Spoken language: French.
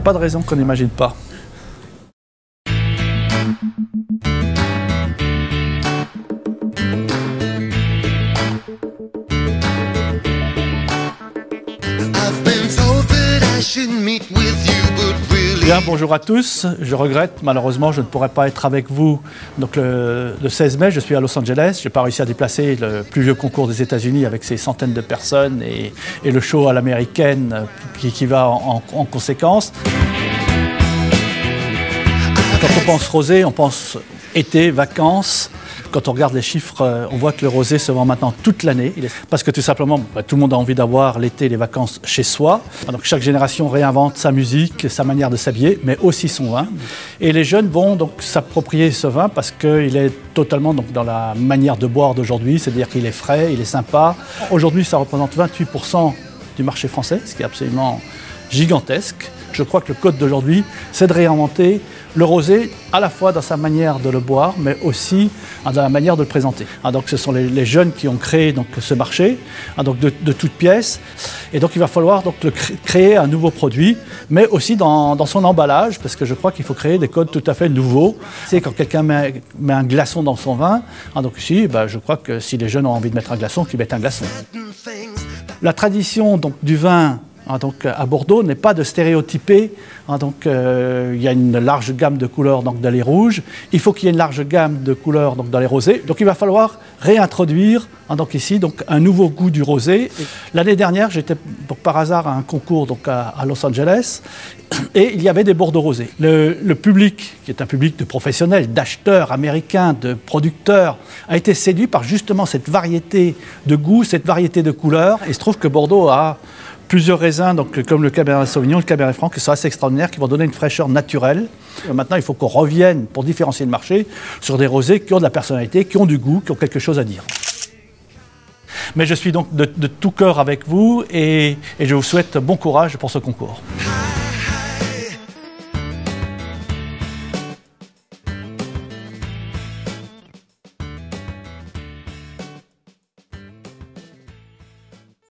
pas de raison qu'on n'imagine pas. Bien, bonjour à tous. Je regrette, malheureusement, je ne pourrai pas être avec vous. Donc le 16 mai, je suis à Los Angeles. Je n'ai pas réussi à déplacer le plus vieux concours des États-Unis avec ses centaines de personnes et le show à l'américaine qui va en conséquence. Quand on pense rosé, on pense été, vacances. Quand on regarde les chiffres, on voit que le rosé se vend maintenant toute l'année. Parce que tout simplement, tout le monde a envie d'avoir l'été, les vacances chez soi. Donc chaque génération réinvente sa musique, sa manière de s'habiller, mais aussi son vin. Et les jeunes vont donc s'approprier ce vin parce qu'il est totalement donc, dans la manière de boire d'aujourd'hui, c'est-à-dire qu'il est frais, il est sympa. Aujourd'hui, ça représente 28% du marché français, ce qui est absolument gigantesque. Je crois que le code d'aujourd'hui, c'est de réinventer le rosé à la fois dans sa manière de le boire, mais aussi dans la manière de le présenter. Donc ce sont les jeunes qui ont créé donc, ce marché donc de toutes pièces. Et donc il va falloir donc, créer un nouveau produit, mais aussi dans son emballage, parce que je crois qu'il faut créer des codes tout à fait nouveaux. C'est quand quelqu'un met un glaçon dans son vin, donc ici, je crois que si les jeunes ont envie de mettre un glaçon, qu'ils mettent un glaçon. La tradition donc, du vin donc, à Bordeaux n'est pas de stéréotyper. Il y a une large gamme de couleurs donc, dans les rouges. Il faut qu'il y ait une large gamme de couleurs donc, dans les rosés. Donc il va falloir réintroduire donc, ici donc, un nouveau goût du rosé. L'année dernière, j'étais par hasard à un concours donc, à Los Angeles et il y avait des Bordeaux rosés. Le public, qui est un public de professionnels, d'acheteurs américains, de producteurs, a été séduit par justement cette variété de goûts, cette variété de couleurs. Et il se trouve que Bordeaux a plusieurs raisins, donc, comme le Cabernet Sauvignon, le Cabernet Franc, qui sont assez extraordinaires, qui vont donner une fraîcheur naturelle. Maintenant, il faut qu'on revienne, pour différencier le marché, sur des rosés qui ont de la personnalité, qui ont du goût, qui ont quelque chose à dire. Mais je suis donc de tout cœur avec vous et je vous souhaite bon courage pour ce concours.